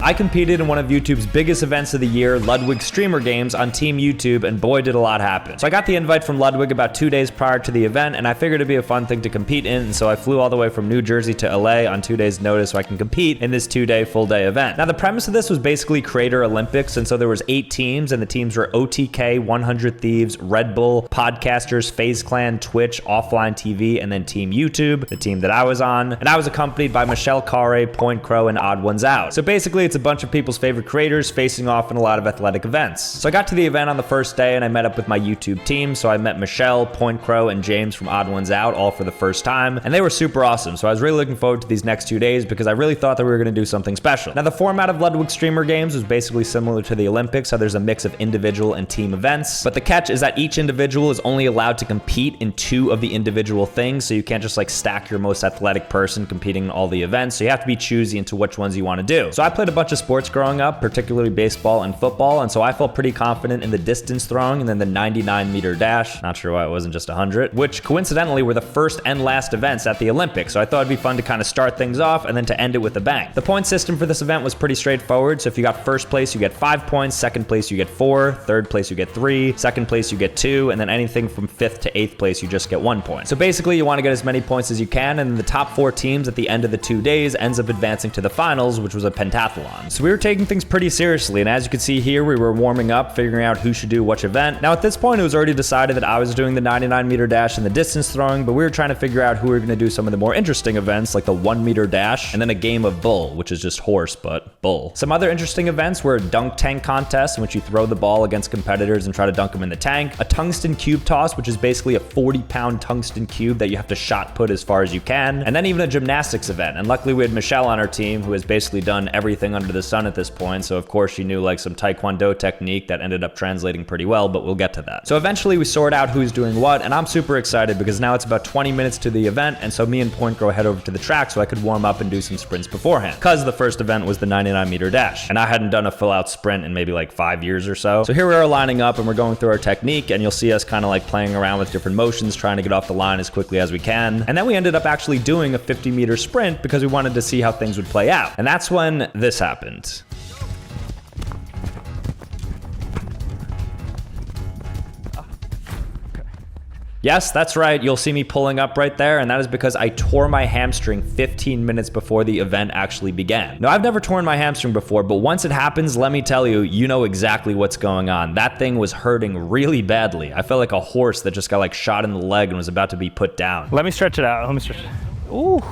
I competed in one of YouTube's biggest events of the year, Ludwig Streamer Games, on Team YouTube, and boy did a lot happen. So I got the invite from Ludwig about 2 days prior to the event, and I figured it'd be a fun thing to compete in, and so I flew all the way from New Jersey to LA on 2 days notice so I can compete in this 2-day full day event. Now the premise of this was basically Creator Olympics, and so there was 8 teams, and the teams were OTK, 100 Thieves, Red Bull, Podcasters, FaZe Clan, Twitch, Offline TV, and then Team YouTube, the team that I was on. And I was accompanied by Michelle Carre, Point Crow, and Odd Ones Out. So basically it's a bunch of people's favorite creators facing off in a lot of athletic events. So I got to the event on the first day and I met up with my YouTube team. So I met Michelle, Point Crow, and James from Odd Ones Out all for the first time, and they were super awesome. So I was really looking forward to these next 2 days because I really thought that we were going to do something special. Now the format of Ludwig Streamer Games was basically similar to the Olympics, so there's a mix of individual and team events, but the catch is that each individual is only allowed to compete in 2 of the individual things, so you can't just like stack your most athletic person competing in all the events, so you have to be choosy into which ones you want to do. So I played a bunch of sports growing up, particularly baseball and football, and so I felt pretty confident in the distance throwing and then the 99-meter dash, not sure why it wasn't just 100, which coincidentally were the first and last events at the Olympics, so I thought it'd be fun to kind of start things off and then to end it with a bang. The point system for this event was pretty straightforward, so if you got first place you get 5 points, second place you get 4, third place you get 3, second place you get 2, and then anything from 5th to 8th place you just get 1 point. So basically you want to get as many points as you can, and the top 4 teams at the end of the 2 days ends up advancing to the finals, which was a pentathlon. So we were taking things pretty seriously, and as you can see here, we were warming up, figuring out who should do which event. Now at this point it was already decided that I was doing the 99-meter dash and the distance throwing, but we were trying to figure out who we were going to do some of the more interesting events like the 1-meter dash and then a game of bull, which is just horse but bull. Some other interesting events were a dunk tank contest in which you throw the ball against competitors and try to dunk them in the tank, a tungsten cube toss, which is basically a 40-pound tungsten cube that you have to shot put as far as you can, and then even a gymnastics event. And luckily we had Michelle on our team who has basically done everything under the sun at this point, so of course she knew like some taekwondo technique that ended up translating pretty well, but we'll get to that. So eventually we sort out who's doing what, and I'm super excited because now it's about 20 minutes to the event, and so me and Point Crow head over to the track so I could warm up and do some sprints beforehand, because the first event was the 99-meter dash, and I hadn't done a full-out sprint in maybe like 5 years or so. So here we are lining up and we're going through our technique, and you'll see us kind of like playing around with different motions, trying to get off the line as quickly as we can. And then we ended up actually doing a 50-meter sprint because we wanted to see how things would play out. And that's when this happened. Yes, that's right. You'll see me pulling up right there, and that is because I tore my hamstring 15 minutes before the event actually began. Now, I've never torn my hamstring before, but once it happens, let me tell you, you know exactly what's going on. That thing was hurting really badly. I felt like a horse that just got like shot in the leg and was about to be put down. Let me stretch it out. Let me stretch it. Ooh.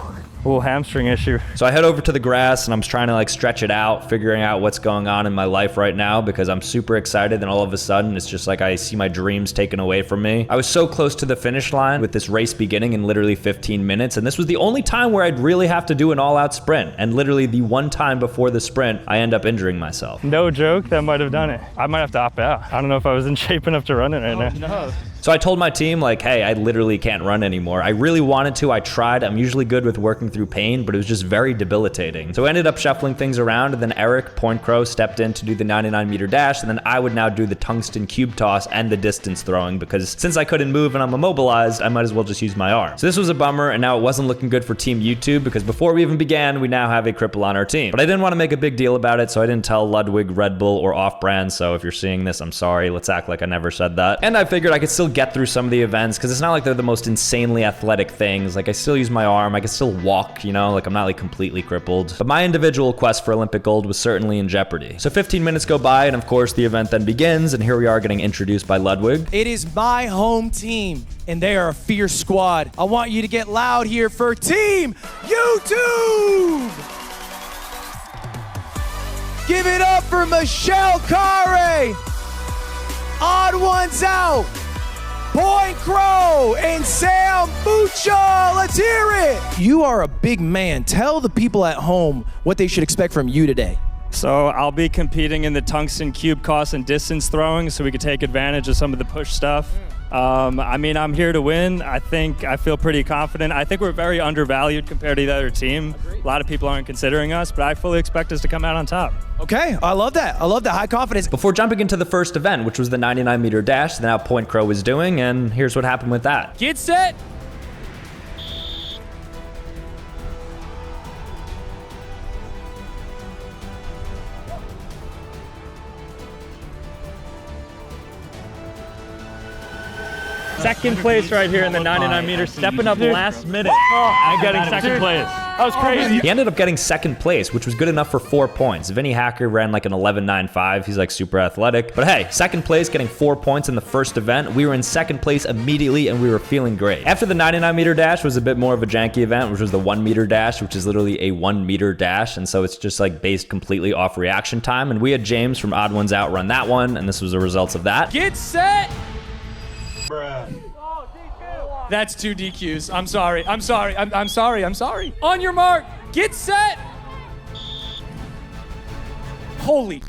Ooh, hamstring issue. So I head over to the grass and I'm trying to like stretch it out, figuring out what's going on in my life right now because I'm super excited, and all of a sudden it's just like I see my dreams taken away from me. I was so close to the finish line with this race beginning in literally 15 minutes, and this was the only time where I'd really have to do an all-out sprint, and literally the one time before the sprint I end up injuring myself. No joke, that might have done it. I might have to opt out. I don't know if I was in shape enough to run it right now. No. So I told my team like, hey, I literally can't run anymore. I really wanted to, I tried. I'm usually good with working through pain, but it was just very debilitating. So I ended up shuffling things around, and then Eric, Point Crow, stepped in to do the 99-meter dash, and then I would now do the tungsten cube toss and the distance throwing because since I couldn't move and I'm immobilized, I might as well just use my arm. So this was a bummer, and now it wasn't looking good for Team YouTube because before we even began, we now have a cripple on our team. But I didn't want to make a big deal about it, so I didn't tell Ludwig, Red Bull, or Off-Brand, so if you're seeing this, I'm sorry. Let's act like I never said that. And I figured I could still get through some of the events because it's not like they're the most insanely athletic things. Like I still use my arm, I can still walk, you know, like I'm not like completely crippled. But my individual quest for Olympic gold was certainly in jeopardy. So 15 minutes go by, and of course the event then begins, and here we are getting introduced by Ludwig. It is my home team, and they are a fierce squad. I want you to get loud here for Team YouTube! Give it up for Michelle Carre, Odd Ones Out, Point Crow, and Sambucha. Let's hear it. You are a big man. Tell the people at home what they should expect from you today. So I'll be competing in the tungsten cube toss and distance throwing so we could take advantage of some of the push stuff. I mean, I'm here to win. I feel pretty confident. I think we're very undervalued compared to the other team. A lot of people aren't considering us, but I fully expect us to come out on top. Okay, I love that. I love the high confidence. Before jumping into the first event, which was the 99-meter dash that now Point Crow was doing, and here's what happened with that. Get set. Second place right here in the 99 meters, stepping up last minute and getting second place. That was crazy. He ended up getting second place, which was good enough for 4 points. Vinny Hacker ran like an 11.95. He's like super athletic. But hey, second place, getting 4 points in the first event. We were in second place immediately and we were feeling great. After the 99 meter dash was a bit more of a janky event, which was the 1 meter dash, which is literally a 1 meter dash. And so it's just like based completely off reaction time. And we had James from Odd Ones Out run that one. And this was the results of that. Get set. Bruh. That's 2 DQs. I'm sorry. I'm sorry. On your mark. Get set. Holy,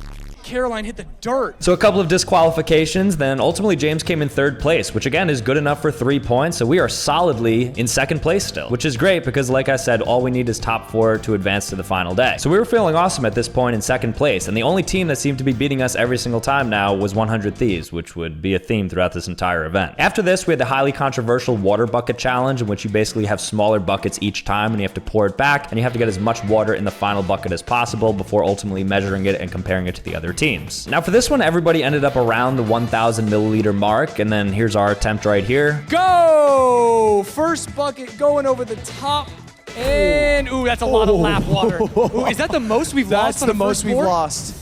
Caroline hit the dirt. So a couple of disqualifications, then ultimately James came in third place, which again is good enough for 3 points. So we are solidly in second place still, which is great because like I said, all we need is top 4 to advance to the final day. So we were feeling awesome at this point in second place. And the only team that seemed to be beating us every single time now was 100 Thieves, which would be a theme throughout this entire event. After this, we had the highly controversial water bucket challenge, in which you basically have smaller buckets each time and you have to pour it back and you have to get as much water in the final bucket as possible before ultimately measuring it and comparing it to the other teams. Now for this one, everybody ended up around the 1,000 milliliter mark, and then here's our attempt right here. Go! First bucket going over the top. And, ooh, that's a lot of lap water. Ooh, is that the most we've lost on the most we've lost?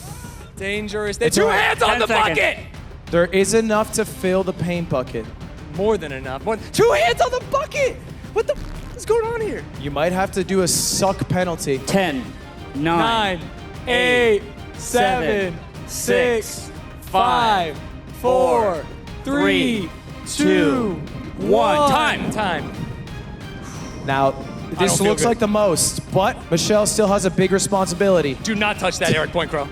Dangerous. They 2 hands on the bucket! There is enough to fill the paint bucket. More than enough. 2 hands on the bucket! What the f is going on here? You might have to do a suck penalty. 10, 9, 8, 7, 6, 5, 4, 3, 2, 1. Time. Now, this looks like the most, but Michelle still has a big responsibility. Do not touch that, Eric Point Crow.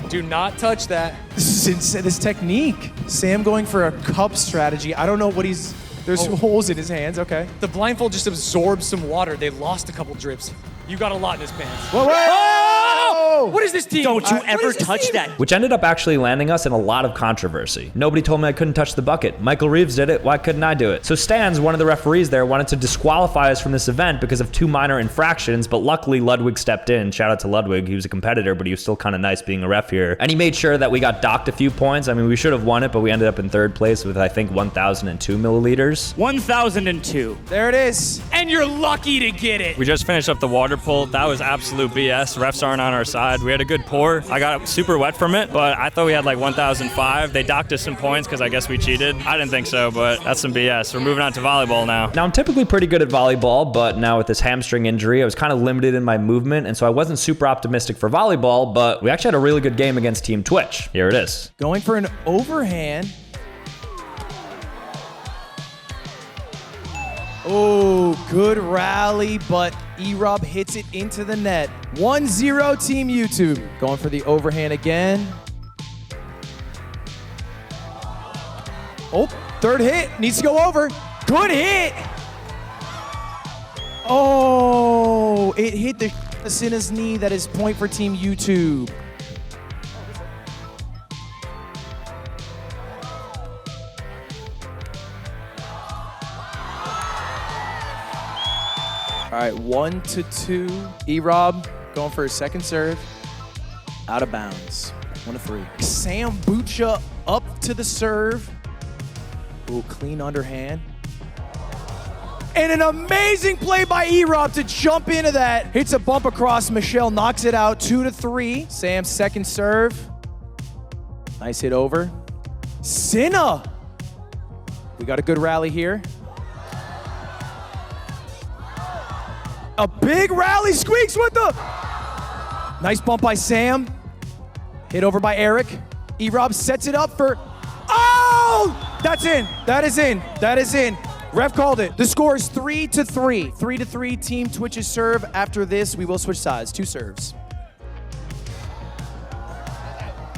Do not touch that. This is insane. This technique. Sam going for a cup strategy. I don't know what he's... There's holes in his hands, okay. The blindfold just absorbed some water. They lost a couple drips. You got a lot in his pants. Whoa! Oh! What is this team? Don't you ever touch that. Which ended up actually landing us in a lot of controversy. Nobody told me I couldn't touch the bucket. Michael Reeves did it, why couldn't I do it? So Stans, one of the referees there, wanted to disqualify us from this event because of 2 minor infractions, but luckily Ludwig stepped in. Shout out to Ludwig, he was a competitor, but he was still kind of nice being a ref here. And he made sure that we got docked a few points. I mean, we should have won it, but we ended up in third place with, I think, 1,002 milliliters. 1,002. There it is. And you're lucky to get it. We just finished up the water pull. That was absolute BS. Refs aren't on our side. We had a good pour. I got super wet from it, but I thought we had like 1,005. They docked us some points because I guess we cheated. I didn't think so, but that's some BS. We're moving on to volleyball now. Now, I'm typically pretty good at volleyball, but now with this hamstring injury, I was kind of limited in my movement, and so I wasn't super optimistic for volleyball, but we actually had a really good game against Team Twitch. Here it is. Going for an overhand. Oh, good rally, but E-Rob hits it into the net. 1-0 Team YouTube. Going for the overhand again. Oh, third hit. Needs to go over. Good hit. Oh, it hit the Sinna's knee. That is point for Team YouTube. All right, 1-2. E-Rob going for his second serve. Out of bounds. 1-3. Sambucha up to the serve. Ooh, clean underhand. And an amazing play by E-Rob to jump into that. Hits a bump across. Michelle knocks it out. 2-3. Sam's second serve. Nice hit over. Sinna. We got a good rally here. A big rally. Squeaks with the... Nice bump by Sam. Hit over by Eric. E-Rob sets it up for... Oh! That's in. That is in. That is in. Ref called it. The score is 3-3. 3-3 Team Twitch's serve. After this, we will switch sides. 2 serves.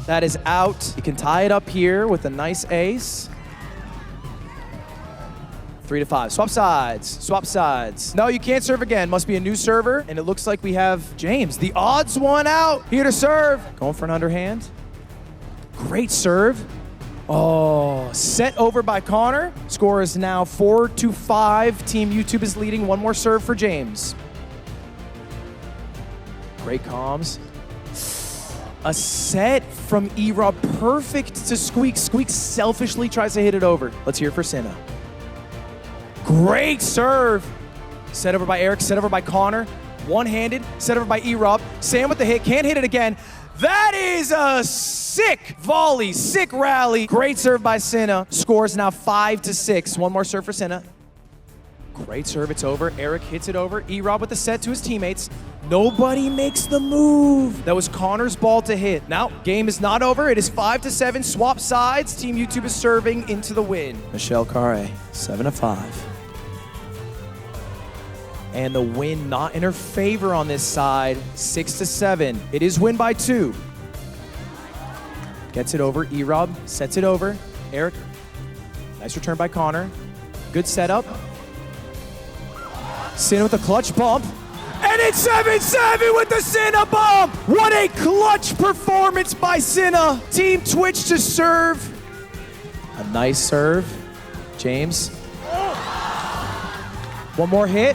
That is out. You can tie it up here with a nice ace. 3-5. Swap sides. Swap sides. No, you can't serve again. Must be a new server. And it looks like we have James, the odds one out, here to serve. Going for an underhand. Great serve. Oh, set over by Connor. Score is now 4-5. Team YouTube is leading. One more serve for James. Great comms. A set from E-Rob. Perfect to Squeak. Squeak selfishly tries to hit it over. Let's hear it for Sinna. Great serve. Set over by Eric, set over by Connor. One-handed, set over by E-Rob. Sam with the hit, can't hit it again. That is a sick volley, sick rally. Great serve by Cinna. Scores now 5-6. One more serve for Cinna. Great serve, it's over. Eric hits it over. E-Rob with the set to his teammates. Nobody makes the move. That was Connor's ball to hit. Now, game is not over. It is 5-7. Swap sides. Team YouTube is serving into the win. Michelle Carre, 7-5. And the win not in her favor on this side, 6-7. It is win by 2. Gets it over, E-Rob sets it over. Eric, nice return by Connor. Good setup. Cinna with a clutch bump. And it's 7-7 with the Cinna bump! What a clutch performance by Cinna. Team Twitch to serve. A nice serve. James. One more hit.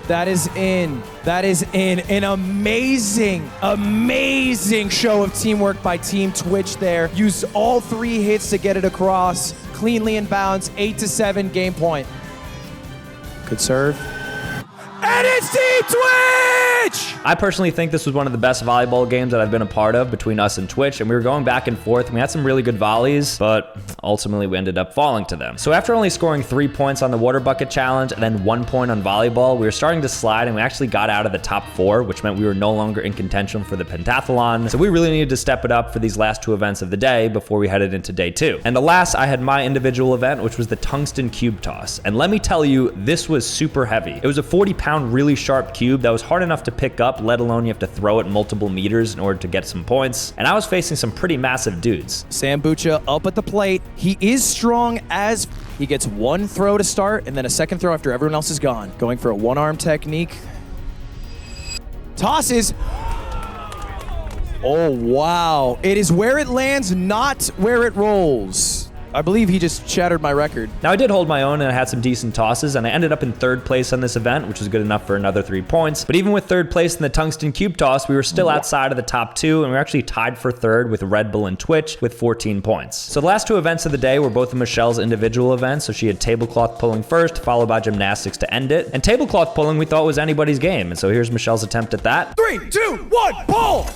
That is in. That is in. An amazing, amazing show of teamwork by Team Twitch there. Used all 3 hits to get it across. Cleanly in bounds. 8-7 game point. Good serve. And it's Team Twitch! I personally think this was one of the best volleyball games that I've been a part of between us and Twitch, and we were going back and forth, and we had some really good volleys, but ultimately we ended up falling to them. So after only scoring 3 points on the water bucket challenge and then 1 point on volleyball, we were starting to slide, and we actually got out of the top 4, which meant we were no longer in contention for the pentathlon. So we really needed to step it up for these last 2 events of the day before we headed into day 2. And alas, I had my individual event, which was the tungsten cube toss. And let me tell you, this was super heavy. It was a 40-pound really sharp cube that was hard enough to pick up, let alone you have to throw it multiple meters in order to get some points. And I was facing some pretty massive dudes. Sambucha up at the plate. He is strong as he gets 1 throw to start and then a 2nd throw after everyone else is gone. Going for a 1-arm technique. Tosses. Oh, wow. It is where it lands, not where it rolls. I believe he just shattered my record. Now I did hold my own and I had some decent tosses, and I ended up in 3rd place on this event, which was good enough for another 3 points. But even with 3rd place in the tungsten cube toss, we were still outside of the top 2, and we were actually tied for 3rd with Red Bull and Twitch with 14 points. So the last 2 events of the day were both of Michelle's individual events. So she had tablecloth pulling first, followed by gymnastics to end it. And tablecloth pulling we thought was anybody's game, and so here's Michelle's attempt at that. 3, 2, 1, pull!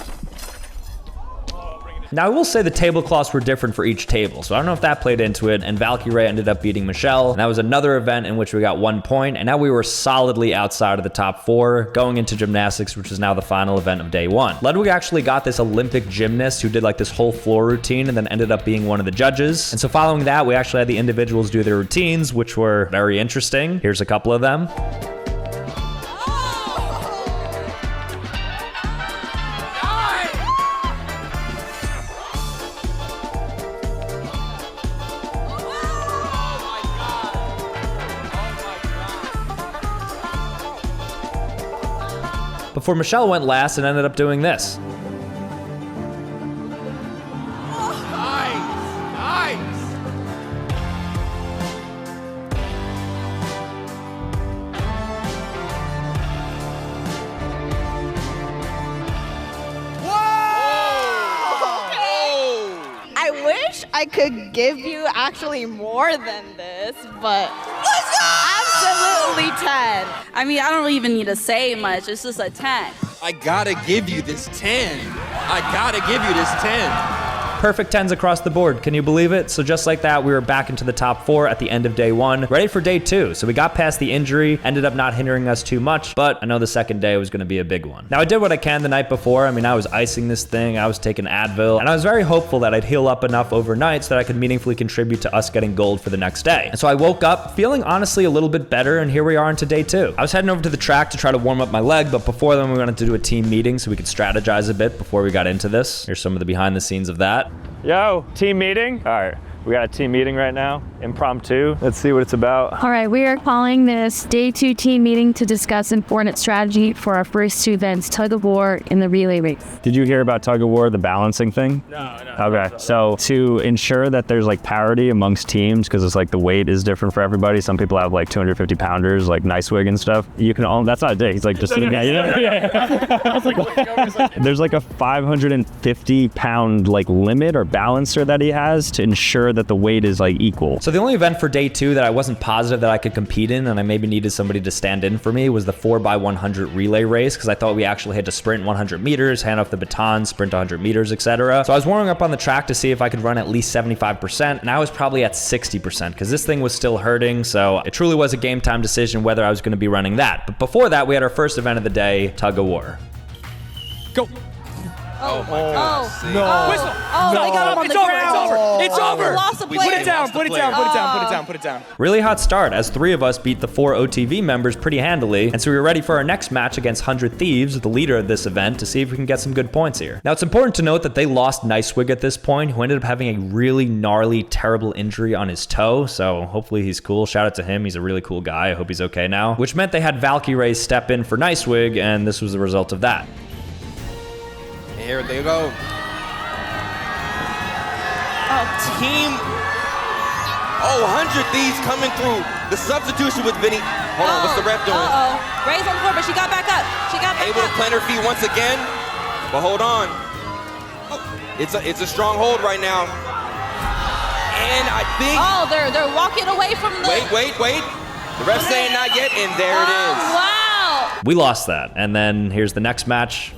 Now, I will say the tablecloths were different for each table, so I don't know if that played into it, and Valkyrie ended up beating Michelle, and that was another event in which we got 1 point, and now we were solidly outside of the top 4, going into gymnastics, which is now the final event of day 1. Ludwig actually got this Olympic gymnast who did like this whole floor routine and then ended up being one of the judges, and so following that, we actually had the individuals do their routines, which were very interesting. Here's a couple of them. Before Michelle went last and ended up doing this. I wish I could give you actually more than this, but absolutely 10. I mean, I don't even need to say much. It's just a 10. I gotta give you this 10. I gotta give you this 10. Perfect 10s across the board. Can you believe it? So just like that, we were back into the top 4 at the end of day 1, ready for day 2. So we got past the injury, ended up not hindering us too much, but I know the second day was gonna be a big one. Now I did what I can the night before. I mean, I was icing this thing, I was taking Advil, and I was very hopeful that I'd heal up enough overnight so that I could meaningfully contribute to us getting gold for the next day. And so I woke up feeling honestly a little bit better, and here we are into day 2. I was heading over to the track to try to warm up my leg, but before then we wanted to do a team meeting so we could strategize a bit before we got into this. Here's some of the behind the scenes of that. Yo, team meeting? All right, we got a team meeting right now, impromptu. Let's see what it's about. All right, we are calling this day 2 team meeting to discuss important strategy for our first 2 events, tug of war and the relay race. Did you hear about tug of war, the balancing thing? No. Okay, so to ensure that there's like parity amongst teams, because it's like the weight is different for everybody. Some people have like 250 pounders, like Nicewig and stuff. You can only, that's not a dig. He's like just sitting there. Yeah. I was like, there's like a 550 pound like limit or balancer that he has to ensure sure that the weight is like equal. So the only event for day 2 that I wasn't positive that I could compete in, and I maybe needed somebody to stand in for me, was the 4x100 relay race, because I thought we actually had to sprint 100 meters, hand off the baton, sprint 100 meters, etc. So I was warming up on the track to see if I could run at least 75%, and I was probably at 60% because this thing was still hurting. So it truly was a game time decision whether I was going to be running that. But before that, we had our first event of the day, tug of war. Go. Oh my God. No. Whistle. Oh, they got him on the ground. It's over. We lost the We player. Put it down. Put it down. Put it down. Put it down. Put it down. Really hot start, as 3 of us beat the 4 OTV members pretty handily, and so we were ready for our next match against 100 Thieves, the leader of this event, to see if we can get some good points here. Now, it's important to note that they lost Nicewig at this point, who ended up having a really gnarly, terrible injury on his toe, so hopefully he's cool. Shout out to him. He's a really cool guy. I hope he's okay now, which meant they had Valkyrie step in for Nicewig, and this was the result of that. Here they go. Team. Oh, 100 Thieves coming through. The substitution with Vinny. Hold on, what's the ref doing? Ray's on the floor, but she got back up. She got back Able up. to plant her feet once again. But hold on. It's a strong hold right now. And I think. Oh, they're walking away from the. Wait. The ref's saying not yet, and there it is. Wow. We lost that, and then here's the next match.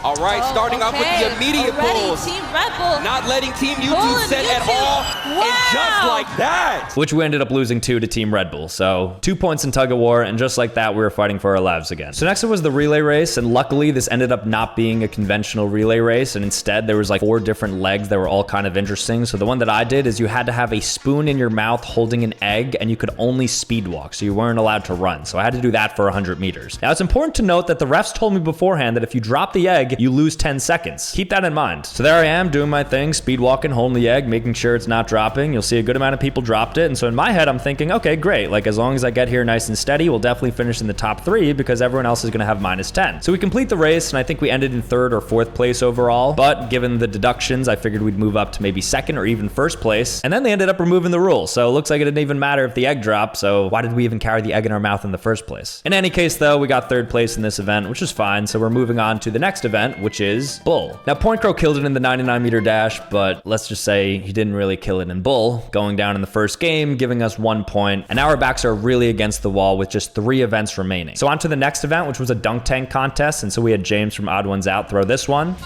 All right, starting off with the immediate pulls. Team Red Bull. Not letting Team YouTube set at all. Wow. And just like that. Which we ended up losing to Team Red Bull. So 2 points in tug of war, and just like that, we were fighting for our lives again. So next it was the relay race, and luckily this ended up not being a conventional relay race, and instead there was like 4 different legs that were all kind of interesting. So the one that I did is you had to have a spoon in your mouth holding an egg, and you could only speed walk, so you weren't allowed to run. So I had to do that for 100 meters. Now it's important to note that the refs told me beforehand that if you drop the egg, you lose 10 seconds. Keep that in mind. So there I am doing my thing, speed walking, holding the egg, making sure it's not dropping. You'll see a good amount of people dropped it. And so in my head, I'm thinking, okay, great. Like as long as I get here nice and steady, we'll definitely finish in the top 3 because everyone else is going to have -10. So we complete the race, and I think we ended in 3rd or 4th place overall. But given the deductions, I figured we'd move up to maybe 2nd or even 1st place. And then they ended up removing the rule. So it looks like it didn't even matter if the egg dropped. So why did we even carry the egg in our mouth in the first place? In any case, though, we got 3rd place in this event, which is fine. So we're moving on to the next event, which is Bull. Now, Point Crow killed it in the 99-meter dash, but let's just say he didn't really kill it in Bull, going down in the first game, giving us 1 point, and now our backs are really against the wall with just 3 events remaining. So on to the next event, which was a dunk tank contest, and so we had James from Odd Ones Out throw this one.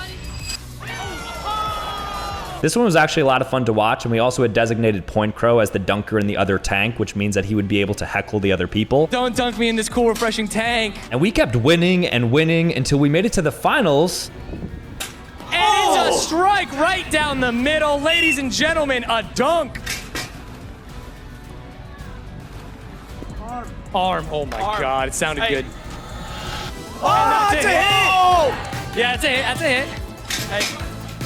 This one was actually a lot of fun to watch, and we also had designated Point Crow as the dunker in the other tank, which means that he would be able to heckle the other people. Don't dunk me in this cool, refreshing tank. And we kept winning and winning until we made it to the finals. And it's a strike right down the middle. Ladies and gentlemen, a dunk. Arm. Oh my God, it sounded good. Oh, it's a hit! Yeah, it's a hit. That's a hit. Hey.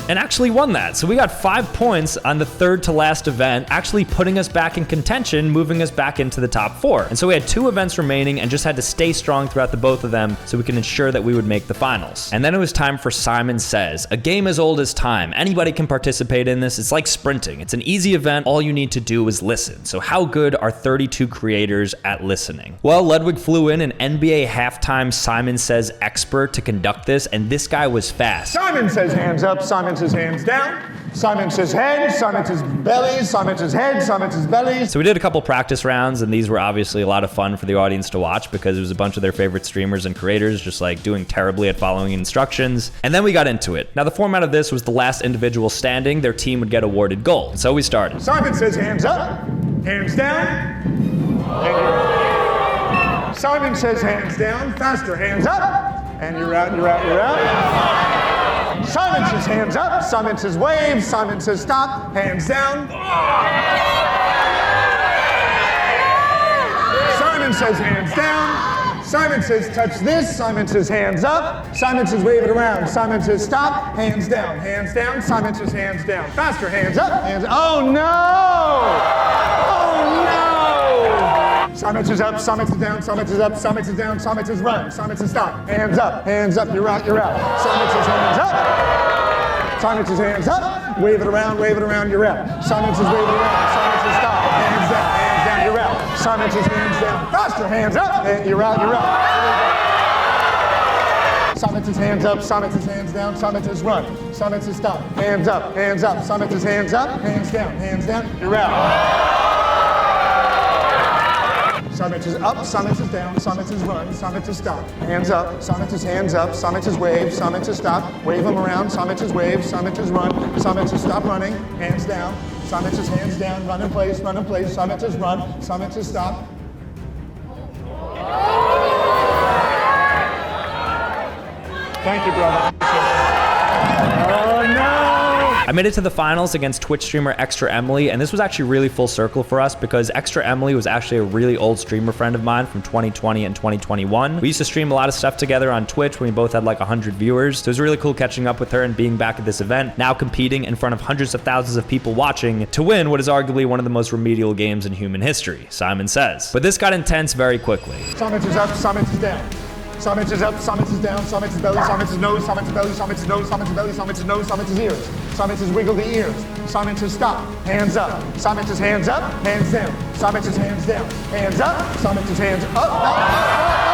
And actually won that. So we got 5 points on the 3rd to last event, actually putting us back in contention, moving us back into the top 4. And so we had 2 events remaining and just had to stay strong throughout the both of them so we can ensure that we would make the finals. And then it was time for Simon Says, a game as old as time. Anybody can participate in this. It's like sprinting. It's an easy event. All you need to do is listen. So how good are 32 creators at listening? Well, Ludwig flew in an NBA halftime Simon Says expert to conduct this, and this guy was fast. Simon says hands up, Simon says hands down. Simon says head, Simon says belly, Simon says head, Simon says belly. So we did a couple practice rounds, and these were obviously a lot of fun for the audience to watch because it was a bunch of their favorite streamers and creators just like doing terribly at following instructions. And then we got into it. Now the format of this was the last individual standing, their team would get awarded gold. So we started. Simon says hands up, hands down. Simon says hands down, faster, hands up. And you're out, you're out, you're out. Simon says hands up, Simon says wave, Simon says stop, hands down. Simon says hands down, Simon says touch this, Simon says hands up, Simon says wave it around, Simon says stop, hands down, Simon says hands down. Faster, hands up, hands, oh no! Oh no! Simon says up, Simon says down, Simon says up, Simon says down, Simon says run, Simon says stop, hands up, you're out, you're out. Simon says hands up, Simon says hands up, wave it around, you're out. Simon says wave it around, Simon says stop, hands down, you're out. Simon says hands down, faster, hands up, and you're out, you're out. Simon says hands up, Simon says hands down, Simon says run, Simon says stop, hands up, Simon says hands up, hands down, you're out. Simon says up, Simon says down, Simon says run, Simon says stop, hands up, Simon says hands up, Simon says wave, Simon says stop, wave them around, Simon says wave, Simon says run, Simon says stop running, hands down, Simon says hands down, run in place, Simon says run, Simon says stop. Thank you, brother. Oh no! I made it to the finals against Twitch streamer Extra Emily, and this was actually really full circle for us because Extra Emily was actually a really old streamer friend of mine from 2020 and 2021. We used to stream a lot of stuff together on Twitch when we both had like 100 viewers, so it was really cool catching up with her and being back at this event, now competing in front of hundreds of thousands of people watching to win what is arguably one of the most remedial games in human history, Simon says. But this got intense very quickly. Simon says up, Simon says down. Simon says up, Simon says down, Simon says belly, Simon says nose, Simon says belly, Simon says nose, Simon says belly, Simon says nose, Simon says ears. Simon says wiggle the ears. Simon says stop, hands up. Simon says hands up, hands down. Simon says hands down, hands up. Simon says hands up.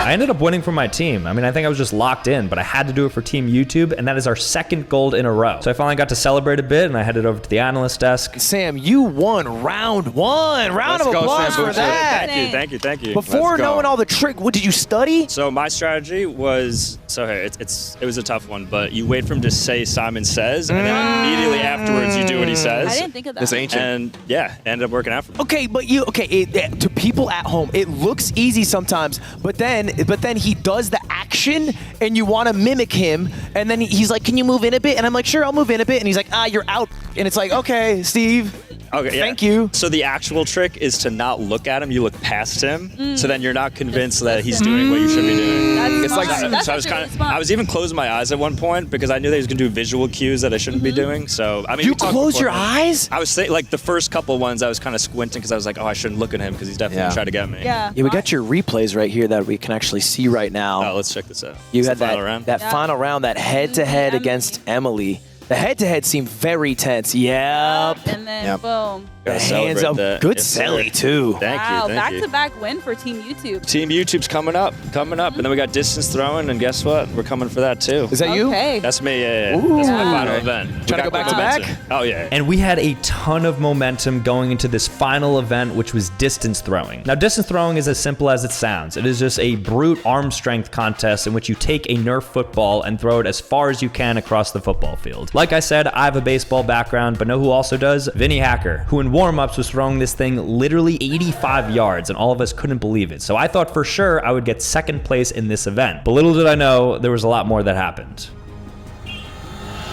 I ended up winning for my team. I mean, I think I was just locked in, but I had to do it for Team YouTube, and that is our second gold in a row. So I finally got to celebrate a bit, and I headed over to the analyst desk. Sam, you won round one. Round of applause for that. Thank you. Before knowing all the trick, what did you study? So my strategy was, it was a tough one, but you wait for him to say Simon says, and then immediately afterwards you do what he says. I didn't think of that. It's ancient. And yeah, ended up working out for me. Okay, but to people at home, it looks easy sometimes, but then he does the action, and you want to mimic him, and then he's like, "Can you move in a bit?" And I'm like, "Sure, I'll move in a bit." And he's like, "You're out." And it's like, "Okay, Steve." Okay, Thank you. So the actual trick is to not look at him. You look past him, so then you're not convinced that he's doing what you should be doing. That's smart. So I was even closing my eyes at one point because I knew that he was gonna do visual cues that I shouldn't be doing. So I mean, You close your eyes? I was like the first couple ones I was kind of squinting because I was like, oh, I shouldn't look at him because he's definitely gonna try to get me. Yeah. Yeah, we got your replays right here that we can actually see right now. Oh, let's check this out. You It's had the final round. that final round, that head-to-head against Emily. The head-to-head seemed very tense. Yep. And then boom. Gotta Hands celebrate up. that. Good Yes, sir. Selly, too. Thank Wow, you. Thank you. back-to-back win for Team YouTube. Team YouTube's coming up, and then we got distance throwing, and guess what? We're coming for that too. Is that you? Okay. That's me. Yeah. Ooh. That's my Yeah. final event. We Trying to got go back-to-back? momentum. Oh yeah. And we had a ton of momentum going into this final event, which was distance throwing. Now, distance throwing is as simple as it sounds. It is just a brute arm strength contest in which you take a Nerf football and throw it as far as you can across the football field. Like I said, I have a baseball background, but know who also does? Vinny Hacker, who in warm-ups was throwing this thing literally 85 yards, and all of us couldn't believe it. So I thought for sure I would get second place in this event. But little did I know, there was a lot more that happened.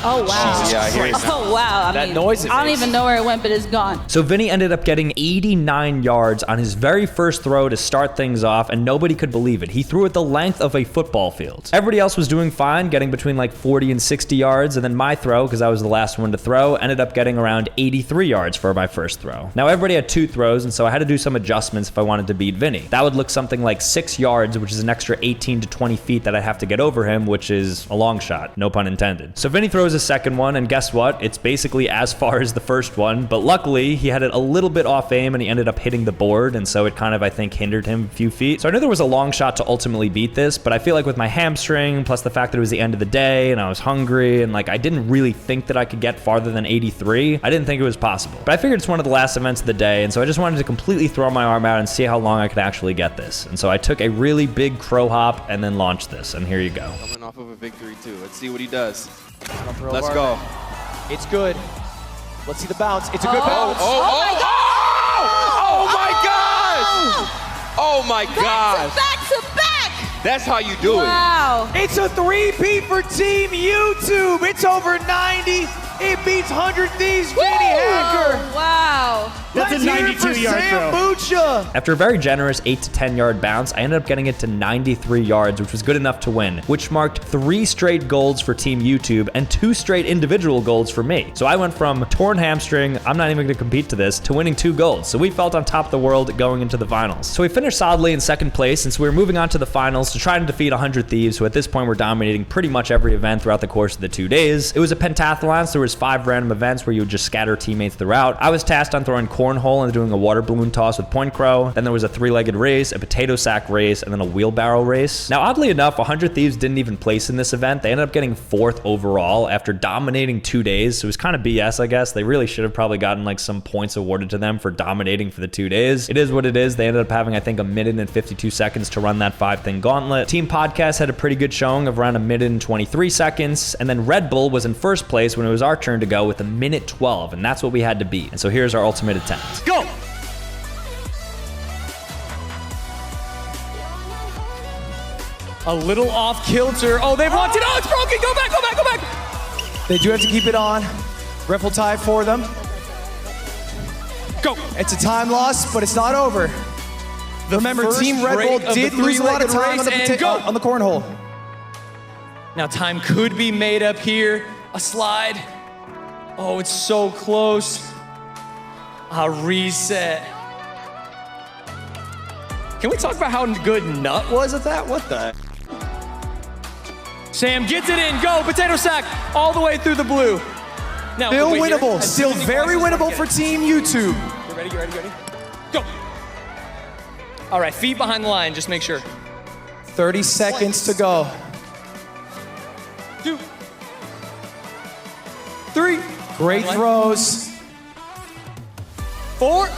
Oh, wow. Yeah, I hear you. Oh, wow. I That mean, noise it I don't makes. even know where it went, but it's gone. So Vinny ended up getting 89 yards on his very first throw to start things off, and nobody could believe it. He threw it the length of a football field. Everybody else was doing fine, getting between like 40 and 60 yards, and then my throw, because I was the last one to throw, ended up getting around 83 yards for my first throw. Now everybody had 2 throws, and so I had to do some adjustments if I wanted to beat Vinny. That would look something like 6 yards, which is an extra 18 to 20 feet that I'd have to get over him, which is a long shot, no pun intended. So Vinny throws his second one, and guess what? It's basically as far as the first one, but luckily he had it a little bit off aim and he ended up hitting the board, and so it kind of, I think, hindered him a few feet. So I knew there was a long shot to ultimately beat this, but I feel like with my hamstring, plus the fact that it was the end of the day and I was hungry and like I didn't really think that I could get farther than 83, I didn't think it was possible. But I figured it's one of the last events of the day, and so I just wanted to completely throw my arm out and see how long I could actually get this. And so I took a really big crow hop and then launched this, and here you go. Coming off of a victory too. Let's see what he does. Let's go. It's good. Let's see the bounce. It's a good bounce. Oh my gosh! Oh my gosh! Back to back. That's how you do it. Wow. It's a 3-peat for Team YouTube. It's over 90. It beats 100 Thieves, Vinny Hacker. Wow. That's a 92-yard throw. Sambucha. After a very generous 8 to 10 yard bounce, I ended up getting it to 93 yards, which was good enough to win, which marked 3 straight golds for Team YouTube and 2 straight individual golds for me. So I went from torn hamstring, I'm not even gonna compete to this, to winning 2 golds. So we felt on top of the world going into the finals. So we finished solidly in second place, and so we were moving on to the finals to try and defeat 100 Thieves, who at this point were dominating pretty much every event throughout the course of the 2 days. It was a pentathlon, so there was was 5 random events where you would just scatter teammates throughout. I was tasked on throwing cornhole and doing a water balloon toss with Point Crow. Then there was a 3-legged race, a potato sack race, and then a wheelbarrow race. Now, oddly enough, 100 Thieves didn't even place in this event. They ended up getting 4th overall after dominating 2 days. So it was kind of BS, I guess. They really should have probably gotten like some points awarded to them for dominating for the 2 days. It is what it is. They ended up having, I think, 1 minute and 52 seconds to run that 5-thing gauntlet. Team Podcast had a pretty good showing of around 1 minute and 23 seconds. And then Red Bull was in first place when it was our turn to go with 1 minute 12. And that's what we had to beat. And so here's our ultimate attempt. Go! A little off kilter. Oh, they've locked it. Oh, it's broken. Go back, go back, go back. They do have to keep it on. Ref will tie for them. Go. It's a time loss, but it's not over. Remember, Team Red Bull did lose a lot of time on the cornhole. Now, time could be made up here. A slide. Oh, it's so close. A reset. Can we talk about how good Nut was at that? What the? Sam gets it in. Go. Potato sack all the way through the blue. Now, still winnable. Still very winnable for Team YouTube. You ready? You ready? You ready? Go. All right. Feet behind the line. Just make sure. 30 seconds to go. 2, 3. Great throws. 4.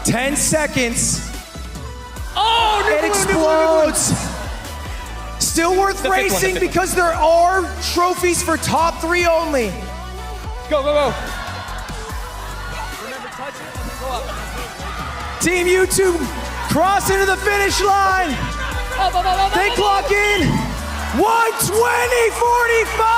10 seconds. Oh, it explodes. Still worth racing because there are trophies for top 3 only. Go, go, go. Remember, touch it and then go up. Team YouTube cross into the finish line. They clock in 1:20.45.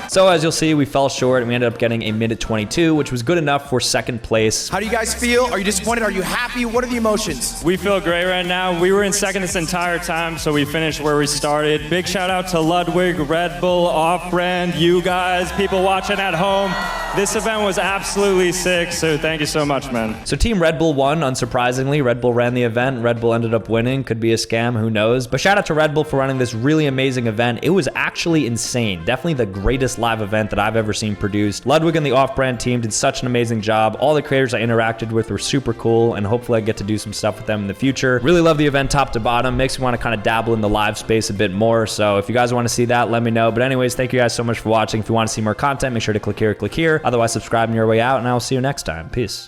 So as you'll see, we fell short and we ended up getting 1 minute 22, which was good enough for 2nd place. How do you guys feel? Are you disappointed? Are you happy? What are the emotions? We feel great right now. We were in 2nd this entire time, so we finished where we started. Big shout out to Ludwig, Red Bull, Off-Brand, you guys, people watching at home. This event was absolutely sick, so thank you so much, man. So Team Red Bull won, unsurprisingly. Red Bull ran the event. Red Bull ended up winning. Could be a scam, who knows? But shout out to Red Bull for running this really amazing event. It was actually insane. Definitely the greatest live event that I've ever seen produced. Ludwig and the Off-Brand team did such an amazing job. All the creators I interacted with were super cool, and hopefully I get to do some stuff with them in the future. Really love the event top to bottom. Makes me want to kind of dabble in the live space a bit more. So if you guys want to see that, let me know. But anyways, thank you guys so much for watching. If you want to see more content, make sure to click here, click here. Otherwise, subscribe on your way out, and I will see you next time. Peace.